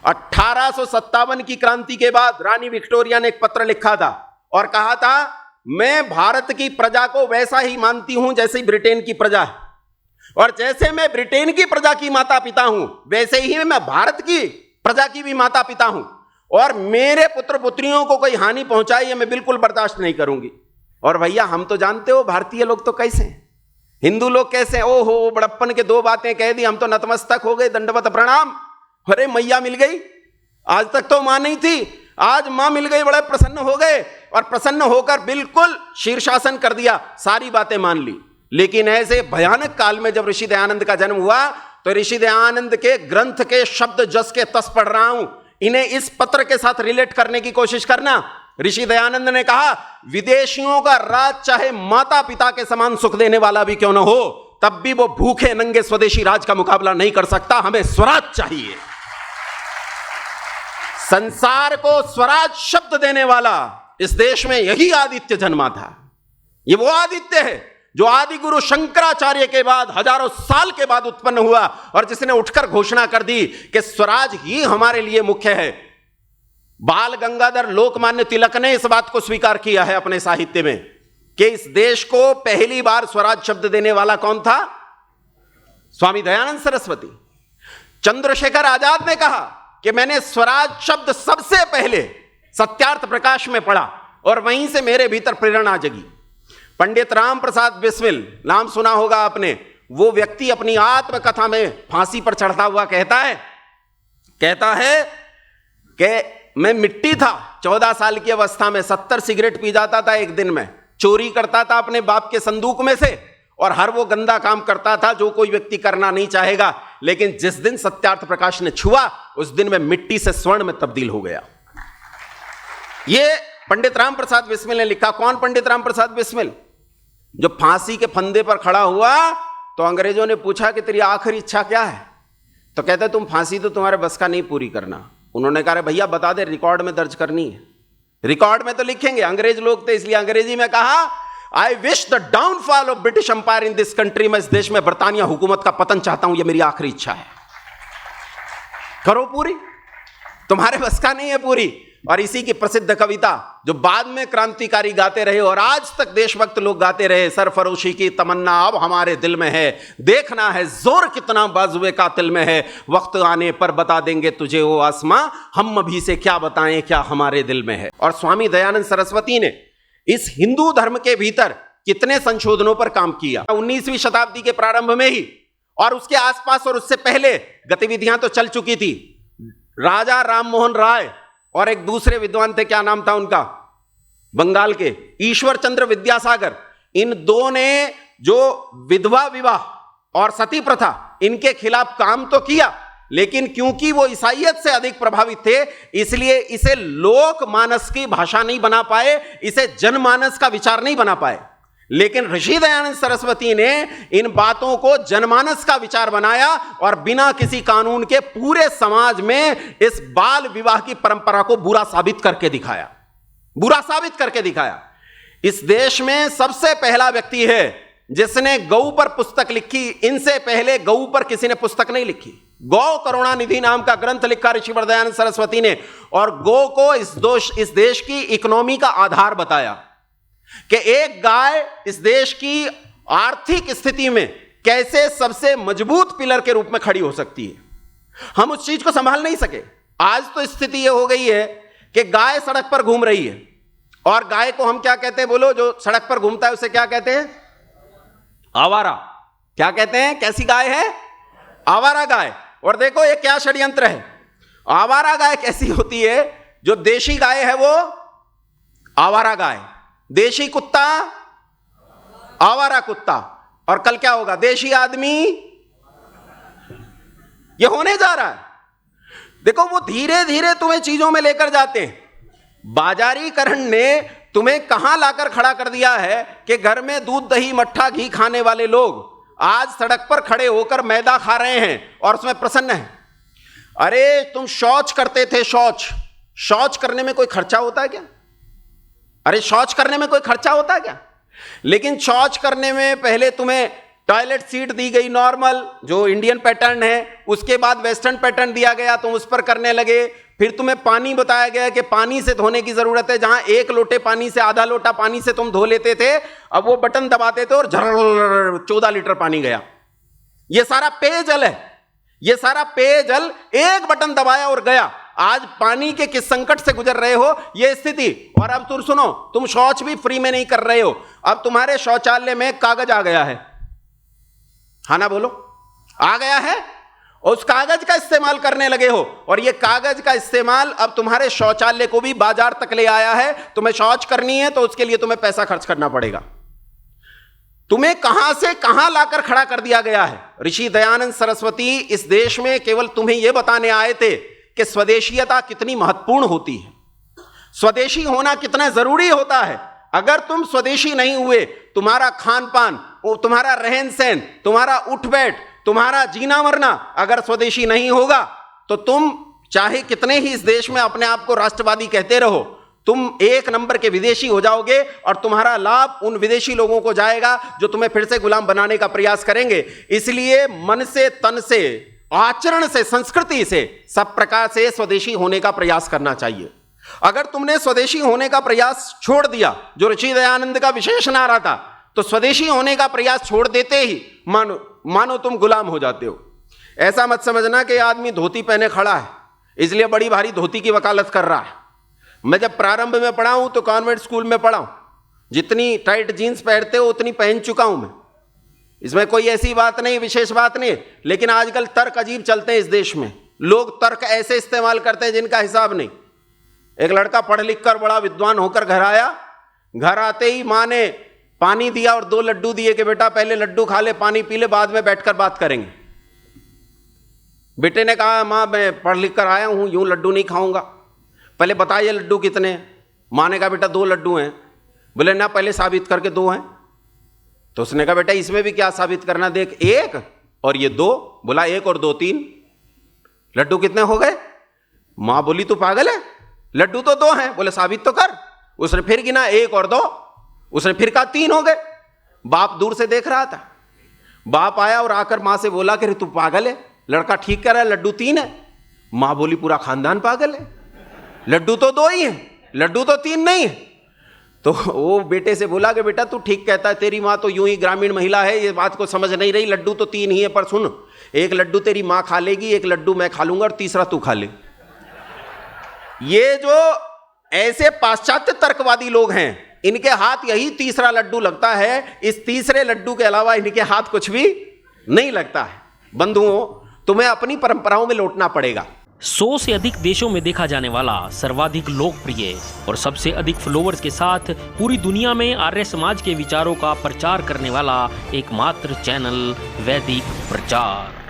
1857 की क्रांति के बाद रानी विक्टोरिया ने एक पत्र लिखा था और कहा था, मैं भारत की प्रजा को वैसा ही मानती हूं जैसे ब्रिटेन की प्रजा है, और जैसे मैं ब्रिटेन की प्रजा की माता पिता हूं वैसे ही मैं भारत की प्रजा की भी माता पिता हूं, और मेरे पुत्र पुत्रियों को कोई हानि पहुंचाई ये मैं बिल्कुल बर्दाश्त नहीं करूंगी। और भैया हम तो जानते हो भारतीय लोग तो कैसे हैं, हिंदू लोग कैसे हैं, ओहो बड़प्पन के दो बातें कह दी, हम तो नतमस्तक हो गए, दंडवत प्रणाम, अरे मैया मिल गई, आज तक तो मां नहीं थी, आज मां मिल गई, बड़े प्रसन्न हो गए, और प्रसन्न होकर बिल्कुल शीर्षासन कर दिया, सारी बातें मान ली। लेकिन ऐसे भयानक काल में जब ऋषि दयानंद का जन्म हुआ तो ऋषि दयानंद के ग्रंथ के शब्द जस के तस पढ़ रहा हूं, इन्हें इस पत्र के साथ रिलेट करने की कोशिश करना। ऋषि दयानंद ने कहा, विदेशियों का राज चाहे माता पिता के समान सुख देने वाला भी क्यों न हो, तब भी वो भूखे नंगे स्वदेशी राज का मुकाबला नहीं कर सकता, हमें स्वराज चाहिए। संसार को स्वराज शब्द देने वाला इस देश में यही आदित्य जन्मा था। ये वो आदित्य है जो आदि गुरु शंकराचार्य के बाद हजारों साल के बाद उत्पन्न हुआ और जिसने उठकर घोषणा कर दी कि स्वराज ही हमारे लिए मुख्य है। बाल गंगाधर लोकमान्य तिलक ने इस बात को स्वीकार किया है अपने साहित्य में कि इस देश को पहली बार स्वराज शब्द देने वाला कौन था? स्वामी दयानंद सरस्वती। चंद्रशेखर आजाद ने कहा कि मैंने स्वराज शब्द सबसे पहले सत्यार्थ प्रकाश में पढ़ा और वहीं से मेरे भीतर प्रेरणा जगी। पंडित राम प्रसाद बिस्मिल, नाम सुना होगा आपने, वो व्यक्ति अपनी आत्मकथा में फांसी पर चढ़ता हुआ कहता है कि मैं मिट्टी था, 14 साल की अवस्था में 70 सिगरेट पी जाता था एक दिन में, चोरी करता था अपने बाप के संदूक में से, और हर वो गंदा काम करता था जो कोई व्यक्ति करना नहीं चाहेगा। लेकिन जिस दिन सत्यार्थ प्रकाश ने छुआ उस दिन मैं मिट्टी से स्वर्ण में तब्दील हो गया। ये पंडित राम प्रसाद बिस्मिल ने लिखा। कौन पंडित राम प्रसाद बिस्मिल? जो फांसी के फंदे पर खड़ा हुआ तो अंग्रेजों ने पूछा कि तेरी आखिरी इच्छा क्या है? तो कहते तुम फांसी तो तुम्हारे बस का नहीं पूरी करना। उन्होंने कहा भैया बता दे, रिकॉर्ड में दर्ज करनी है। रिकॉर्ड में तो लिखेंगे, अंग्रेज लोग थे इसलिए अंग्रेजी में कहा, I wish the downfall of British empire in this country. मैं इस देश में बरतानिया हुकूमत का पतन चाहता हूं, यह मेरी आखिरी इच्छा है। करो पूरी, तुम्हारे बस का नहीं है पूरी। और इसी की प्रसिद्ध कविता जो बाद में क्रांतिकारी गाते रहे और आज तक देशभक्त लोग गाते रहे, सरफरोशी की तमन्ना अब हमारे दिल में है, देखना है जोर कितना बाजुए कातिल में है, वक्त आने पर बता देंगे तुझे वो आसमां, हम अभी से क्या बताएं क्या हमारे दिल में है। और स्वामी दयानंद सरस्वती ने इस हिंदू धर्म के भीतर कितने संशोधनों पर काम किया। 19वीं शताब्दी के प्रारंभ में ही और उसके आसपास और उससे पहले गतिविधियां तो चल चुकी थी। राजा राम मोहन राय और एक दूसरे विद्वान थे, क्या नाम था उनका, बंगाल के ईश्वर चंद्र विद्यासागर, इन दो ने जो विधवा विवाह और सती प्रथा इनके खिलाफ काम तो किया, लेकिन क्योंकि वो ईसाईयत से अधिक प्रभावित थे इसलिए इसे लोकमानस की भाषा नहीं बना पाए, इसे जनमानस का विचार नहीं बना पाए। लेकिन ऋषि दयानंद सरस्वती ने इन बातों को जनमानस का विचार बनाया और बिना किसी कानून के पूरे समाज में इस बाल विवाह की परंपरा को बुरा साबित करके दिखाया, बुरा साबित करके दिखाया। इस देश में सबसे पहला व्यक्ति है जिसने गौ पर पुस्तक लिखी। इनसे पहले गौ पर किसी ने पुस्तक नहीं लिखी। गौ करुणानिधि नाम का ग्रंथ लिखा ऋषिवर दयानंद सरस्वती ने और गौ को इस देश की इकोनॉमी का आधार बताया कि एक गाय इस देश की आर्थिक स्थिति में कैसे सबसे मजबूत पिलर के रूप में खड़ी हो सकती है। हम उस चीज को संभाल नहीं सके। आज तो स्थिति यह हो गई है कि गाय सड़क पर घूम रही है और गाय को हम क्या कहते हैं बोलो? जो सड़क पर घूमता है उसे क्या कहते हैं? आवारा। क्या कहते हैं? कैसी गाय है? आवारा गाय। और देखो ये क्या षड्यंत्र है। आवारा गाय कैसी होती है? जो देशी गाय है वो आवारा गाय, देशी कुत्ता आवारा कुत्ता, और कल क्या होगा? देशी आदमी। ये होने जा रहा है। देखो वो धीरे धीरे तुम्हें चीजों में लेकर जाते हैं। बाजारीकरण ने तुम्हें कहां लाकर खड़ा कर दिया है कि घर में दूध दही मट्ठा घी खाने वाले लोग आज सड़क पर खड़े होकर मैदा खा रहे हैं और उसमें प्रसन्न है। अरे तुम शौच करते थे, शौच करने में कोई खर्चा होता है क्या? अरे शौच करने में कोई खर्चा होता है क्या? लेकिन शौच करने में पहले तुम्हें टॉयलेट सीट दी गई नॉर्मल, जो इंडियन पैटर्न है, उसके बाद वेस्टर्न पैटर्न दिया गया, तुम उस पर करने लगे। फिर तुम्हें पानी बताया गया कि पानी से धोने की जरूरत है, जहां 1 लोटे पानी से आधा लोटा पानी से तुम धो लेते थे, अब वो बटन दबाते थे और झर 14 लीटर पानी गया। ये सारा पेयजल है, ये सारा पेयजल एक बटन दबाया और गया। आज पानी के किस संकट से गुजर रहे हो, ये स्थिति। और अब तुम सुनो, तुम शौच भी फ्री में नहीं कर रहे हो, अब तुम्हारे शौचालय में कागज आ गया है, हाँ ना बोलो, आ गया है, और उस कागज का इस्तेमाल करने लगे हो। और ये कागज का इस्तेमाल अब तुम्हारे शौचालय को भी बाजार तक ले आया है। तुम्हें शौच करनी है तो उसके लिए तुम्हें पैसा खर्च करना पड़ेगा। तुम्हें कहां से कहां लाकर खड़ा कर दिया गया है। ऋषि दयानंद सरस्वती इस देश में केवल तुम्हें यह बताने आए थे कि स्वदेशीयता कितनी महत्वपूर्ण होती है, स्वदेशी होना कितना जरूरी होता है। अगर तुम स्वदेशी नहीं हुए, तुम्हारा खान पान, तुम्हारा रहन सहन, तुम्हारा उठ बैठ, तुम्हारा जीना मरना अगर स्वदेशी नहीं होगा, तो तुम चाहे कितने ही इस देश में अपने आप को राष्ट्रवादी कहते रहो, तुम 1 नंबर के विदेशी हो जाओगे और तुम्हारा लाभ उन विदेशी लोगों को जाएगा जो तुम्हें फिर से गुलाम बनाने का प्रयास करेंगे। इसलिए मन से, तन से, आचरण से, संस्कृति से, सब प्रकार से स्वदेशी होने का प्रयास करना चाहिए। अगर तुमने स्वदेशी होने का प्रयास छोड़ दिया, जो ऋषि दयानंद का विशेष नारा था, तो स्वदेशी होने का प्रयास छोड़ देते ही मानो तुम गुलाम हो जाते हो। ऐसा मत समझना कि आदमी धोती पहने खड़ा है इसलिए बड़ी भारी धोती की वकालत कर रहा है। मैं जब प्रारंभ में पढ़ा हूं तो कॉन्वेंट स्कूल में पढ़ा हूं, जितनी टाइट जीन्स पहनते हो उतनी पहन चुका हूं मैं, इसमें कोई ऐसी बात नहीं, विशेष बात नहीं। लेकिन आजकल तर्क अजीब चलते हैं इस देश में, लोग तर्क ऐसे इस्तेमाल करते हैं जिनका हिसाब नहीं। एक लड़का पढ़ लिख कर बड़ा विद्वान होकर घर आया, घर आते ही माँ ने पानी दिया और 2 लड्डू दिए कि बेटा पहले लड्डू खा ले, पानी पी ले, बाद में बैठकर बात करेंगे। बेटे ने कहा माँ मैं पढ़ लिख कर आया हूं, यूं लड्डू नहीं खाऊंगा, पहले बताइए लड्डू कितने हैं। माँ ने कहा बेटा 2 लड्डू हैं। बोले ना पहले साबित करके 2 हैं। तो उसने कहा बेटा इसमें भी क्या साबित करना, देख 1 और ये 2। बोला 1 और 2 3, लड्डू कितने हो गए। माँ बोली तू पागल है, लड्डू तो 2 हैं। बोले साबित तो कर। उसने फिर गिना 1 और 2, उसने फिर कहा 3 हो गए। बाप दूर से देख रहा था, बाप आया और आकर माँ से बोला कि तू पागल है, लड़का ठीक कर रहा है, लड्डू 3 है। माँ बोली पूरा खानदान पागल है, लड्डू तो 2 ही हैं, लड्डू तो 3 नहीं है। तो वो बेटे से बोला कि बेटा तू ठीक कहता है, तेरी माँ तो यूं ही ग्रामीण महिला है, ये बात को समझ नहीं रही, लड्डू तो 3 ही है, पर सुन 1 लड्डू तेरी माँ खा लेगी, 1 लड्डू मैं खा लूंगा और तीसरा तू खा ले। ये जो ऐसे पाश्चात्य तर्कवादी लोग हैं, इनके हाथ यही तीसरा लड्डू लगता है, इस तीसरे लड्डू के अलावा इनके हाथ कुछ भी नहीं लगता है। बंधुओं, तुम्हें अपनी परंपराओं में लौटना पड़ेगा। 100 से अधिक देशों में देखा जाने वाला, सर्वाधिक लोकप्रिय और सबसे अधिक फॉलोअर्स के साथ पूरी दुनिया में आर्य समाज के विचारों का प्रचार करने वाला एकमात्र चैनल वैदिक प्रचार।